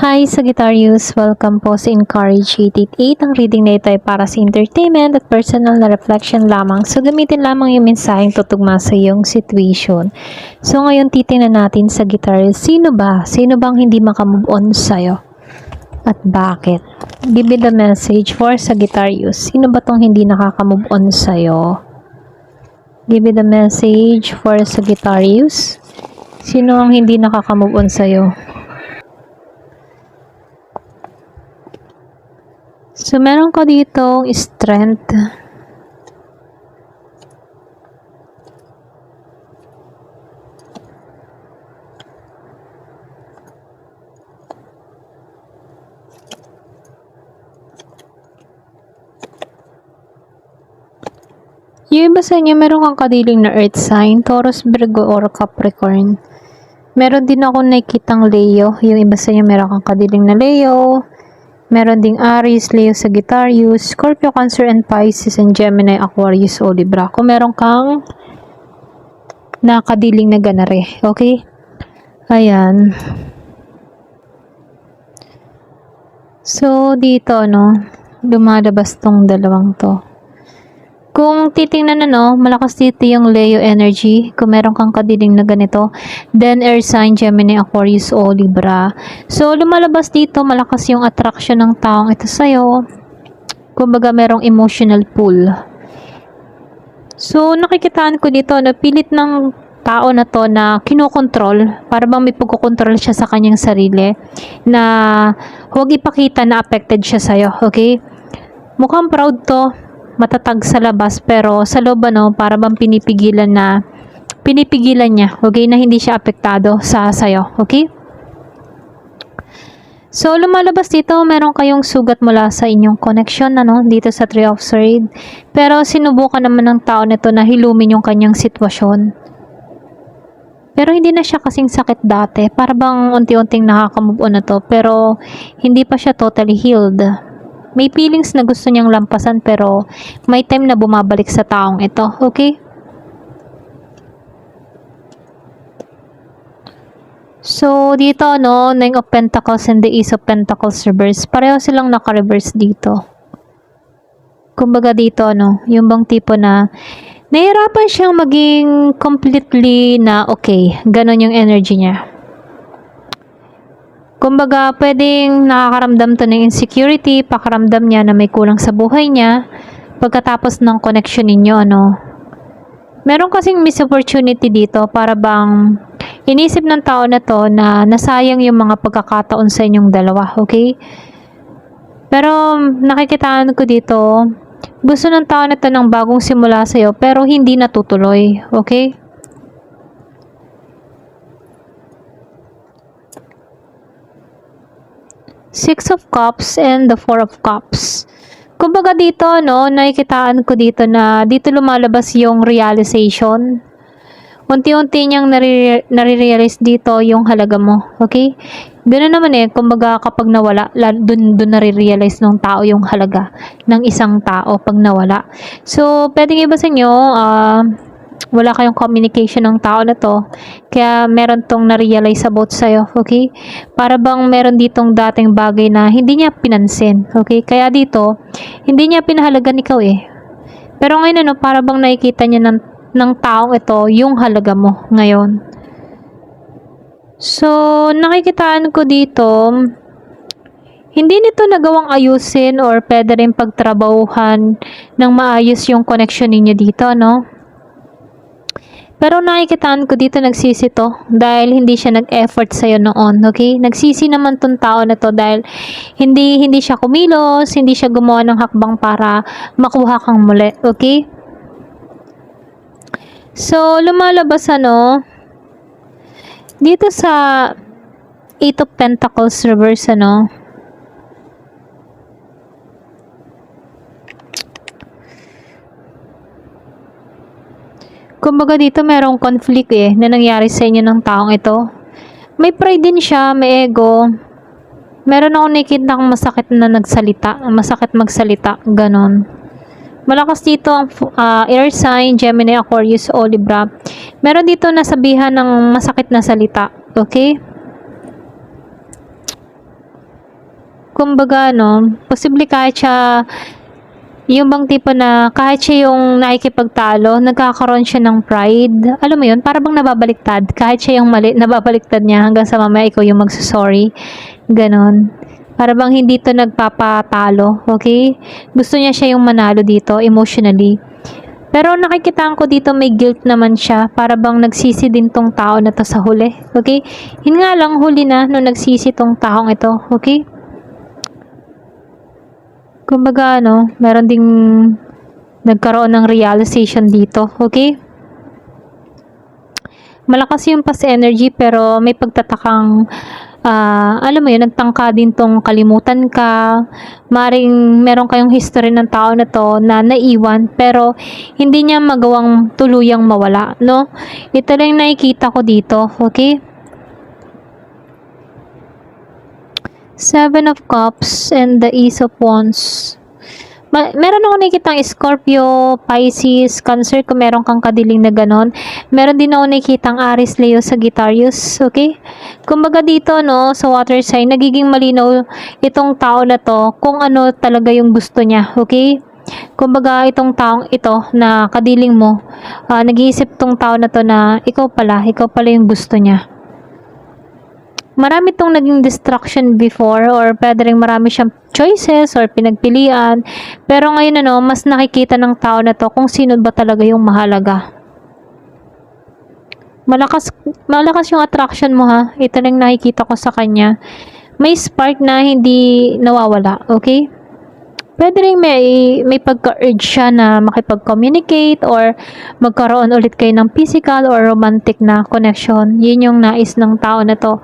Hi Sagittarius! Welcome po sa Encourage 888. Ang reading na ito ay para sa entertainment at personal na reflection lamang. So gamitin lamang yung mensaheng tutugma sa iyong situation. So ngayon titingnan natin Sagittarius, sino ba? Sino bang hindi makamove on sa'yo? At bakit? Give me the message for Sagittarius. Sino ba tong hindi nakaka-move on sa'yo? Give me the message for Sagittarius. Sino ang hindi nakaka-move on sa'yo? So, meron ko ditong strength. Yung iba sa inyo, meron kang kadiling na earth sign, Taurus, Virgo, or Capricorn. Meron din ako nakikitang Leo. Yung iba sa inyo, meron kang kadiling na Leo. Meron ding Aries, Leo, Sagittarius, Scorpio, Cancer, and Pisces, and Gemini, Aquarius, o Libra. Kung meron kang nakadiling na ganare. Okay? Ayan. So, dito, no, lumalabas tong dalawang to. Kung titingnan malakas dito yung Leo energy. Kung meron kang kadiling na ganito. Then, air sign, Gemini, Aquarius, o Libra. So, lumalabas dito, malakas yung attraction ng taong ito sa'yo. Kumbaga, merong emotional pull. So, nakikitaan ko dito na pilit ng tao na to na kinokontrol. Para bang may pagkokontrol siya sa kanyang sarili. Na huwag ipakita na affected siya sa'yo. Okay? Mukhang proud to. Matatag sa labas pero sa loob para bang pinipigilan niya, okay, na hindi siya apektado sa sayo, okay? So lumalabas dito, meron kayong sugat mula sa inyong connection dito sa Three of Swords. Pero sinubukan naman ng tao nito na hilumin yung kanyang sitwasyon. Pero hindi na siya kasing sakit dati, para bang unti-unting nakaka-move on na to, pero hindi pa siya totally healed. May feelings na gusto niyang lampasan pero may time na bumabalik sa taong ito. Okay? So, dito, Nine of Pentacles and the Ace of Pentacles reverse. Pareho silang naka-reverse dito. Kumbaga dito, yung bang tipo na nahihirapan siyang maging completely na okay. Ganon yung energy niya. Kumbaga, pwedeng nakakaramdam to ng insecurity, pakaramdam niya na may kulang sa buhay niya, pagkatapos ng connection ninyo, Meron kasing miss opportunity dito, para bang inisip ng tao na to na nasayang yung mga pagkakataon sa inyong dalawa, okay? Pero, nakikitaan ko dito, gusto ng tao na to ng bagong simula sa'yo, pero hindi natutuloy, okay? Six of Cups and the Four of Cups. Kumbaga dito, nakikitaan ko dito na dito lumalabas yung realization. Unti-unti niyang nare-realize dito yung halaga mo. Okay? Ganoon naman kumbaga kapag nawala, dun nare-realize ng tao yung halaga ng isang tao pag nawala. So, pwedeng iba sa inyo, wala kayong communication ng tao na to, kaya meron tong na-realize about sa'yo, okay? Para bang meron ditong dating bagay na hindi niya pinansin, okay? Kaya dito, hindi niya pinahalagan ikaw Pero ngayon para bang nakikita niya ng taong ito yung halaga mo ngayon. So, nakikitaan ko dito, hindi nito nagawang ayusin or pwede rin pagtrabahuhan ng maayos yung connection ninyo dito, Pero nakikitaan ko dito nagsisi to dahil hindi siya nag-effort sa'yo noon, okay? Nagsisi naman tong tao na to dahil hindi siya kumilos, hindi siya gumawa ng hakbang para makuha kang muli, okay? So, lumalabas dito sa Eight of Pentacles reverse kumbaga dito merong conflict na nangyari sa inyo ng taong ito. May pride din siya, may ego. Meron ako nakikita kang masakit na nagsalita, masakit magsalita, ganon. Malakas dito ang air sign, Gemini, Aquarius, o Libra. Meron dito nasabihan ng masakit na salita, okay? kumbaga, no, posible kahit siya, yung bang tipo na kahit siya yung nakikipagtalo, nagkakaroon siya ng pride. Alam mo yun, para bang nababaliktad. Kahit siya yung mali, nababaliktad niya hanggang sa mamaya ikaw yung magsasorry. Ganon. Para bang hindi to nagpapatalo, okay? Gusto niya siya yung manalo dito, emotionally. Pero nakikitaan ko dito may guilt naman siya. Para bang nagsisi din tong tao na to sa huli, okay? Yun nga lang, huli na nung nagsisi tong taong ito, okay? Kumbaga, meron ding nagkaroon ng realization dito, okay? Malakas yung past energy pero may pagtatakang, alam mo yun, nagtangka din tong kalimutan ka. Maring meron kayong history ng tao na to na naiwan pero hindi niya magawang tuluyang mawala, no? Ito lang nakikita ko dito, okay? Seven of Cups and the Ace of Wands. Meron ako nakikitang Scorpio, Pisces, Cancer kung meron kang kadiling na ganon. Meron din ako nakikitang Aries, Leo, Sagittarius. Okay? Kumbaga dito, sa water sign, nagiging malinaw itong tao na to kung ano talaga yung gusto niya. Okay? Kumbaga itong taong ito na kadiling mo, nag-iisip tong tao na to na ikaw pala yung gusto niya. Marami tong naging distraction before or pwede rin marami siyang choices or pinagpilian. Pero ngayon mas nakikita ng tao na to kung sino ba talaga yung mahalaga. Malakas yung attraction mo ha. Ito lang nakikita ko sa kanya. May spark na hindi nawawala. Okay? Pwede rin may pagka-urge siya na makipag-communicate or magkaroon ulit kayo ng physical or romantic na connection. Yun yung nais ng tao na to.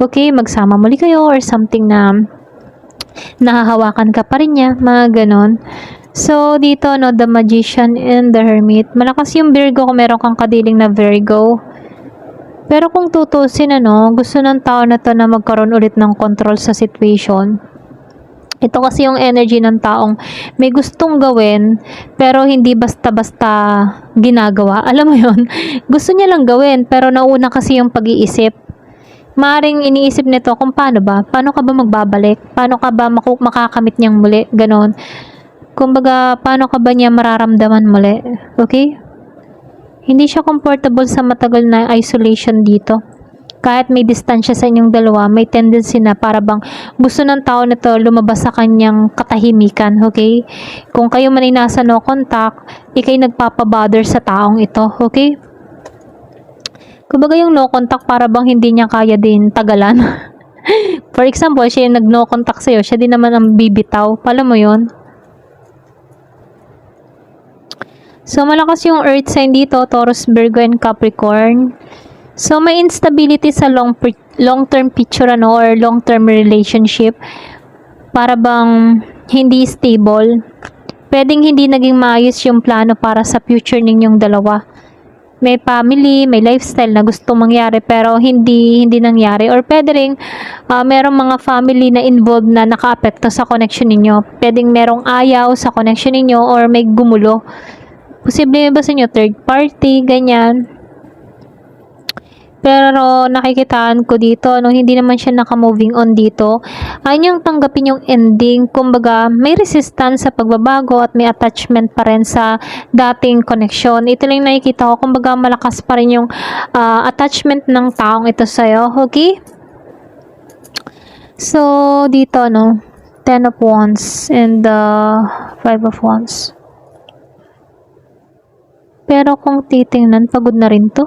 Okay, magsama muli kayo or something na nahahawakan ka pa rin niya, mga ganon. So, dito, the Magician and the Hermit. Malakas yung Virgo kung meron kang kadiling na Virgo. Pero kung tutusin, gusto ng tao na to na magkaroon ulit ng control sa situation. Ito kasi yung energy ng taong may gustong gawin pero hindi basta-basta ginagawa. Alam mo yun? Gusto niya lang gawin pero nauna kasi yung pag-iisip. Maring iniisip nito kung paano ba? Paano ka ba magbabalik? Paano ka ba makakamit niyang muli? Ganon. Kumbaga, paano ka ba niya mararamdaman muli? Okay? Hindi siya comfortable sa matagal na isolation dito. Kahit may distansya sa inyong dalawa, may tendency na para bang gusto ng tao na to lumabas sa kanyang katahimikan, okay? Kung kayo man ay nasa no contact, ikay nagpapabother sa taong ito, okay? Kumbaga yung no contact para bang hindi niya kaya din tagalan. For example, siya yung nag-no contact sa'yo, siya din naman ang bibitaw. Pala mo yun? So, malakas yung earth sign dito, Taurus, Virgo, and Capricorn. So, may instability sa long-term picture or long-term relationship. Para bang hindi stable. Pwedeng hindi naging maayos yung plano para sa future ninyong dalawa. May family, may lifestyle na gusto mangyari pero hindi nangyari. Or pwede rin merong mga family na involved na naka-apekto sa connection ninyo. Pwedeng merong ayaw sa connection ninyo or may gumulo. Posible ba sa inyo third party, ganyan. Pero nakikitaan ko dito, hindi naman siya naka-moving on dito. Ayaw niyang tanggapin yung ending. Kumbaga, may resistance sa pagbabago at may attachment pa rin sa dating connection. Ito lang nakikita ko. Kumbaga, malakas pa rin yung attachment ng taong ito sa'yo. Okay? So, dito, Ten of Wands and Five of Wands. Pero kung titingnan, pagod na rin to.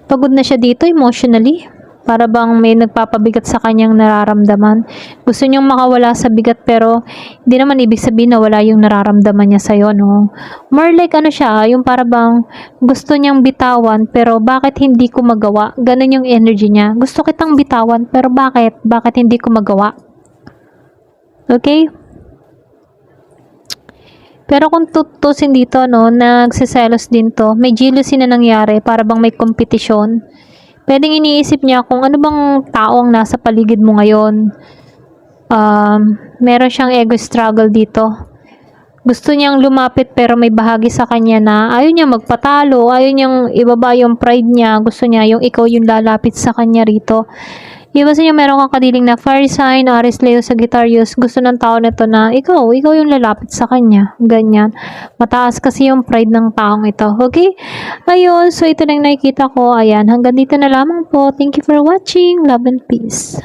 Pagod na siya dito emotionally. Para bang may nagpapabigat sa kanyang nararamdaman. Gusto niyang makawala sa bigat pero hindi naman ibig sabihin na wala yung nararamdaman niya sa'yo, More like siya, yung para bang gusto niyang bitawan pero bakit hindi ko magawa? Ganun yung energy niya. Gusto kitang bitawan pero bakit? Bakit hindi ko magawa? Okay? Pero kung tutusin dito, nagsiselos din to. May jealousy na nangyari para bang may kompetisyon. Pwedeng iniisip niya kung ano bang taong nasa paligid mo ngayon. Meron siyang ego struggle dito. Gusto niyang lumapit pero may bahagi sa kanya na ayaw niya magpatalo, ayaw niyang ibaba yung pride niya. Gusto niya yung ikaw yung lalapit sa kanya rito. Iwasan yung meron kang kadiling na fire sign, Aries, Leo, Sagittarius. Gusto ng tao nito na ikaw yung lalapit sa kanya. Ganyan. Mataas kasi yung pride ng taong ito. Okay? Ayun, so ito na yung nakikita ko. Ayan, hanggang dito na lamang po. Thank you for watching. Love and peace.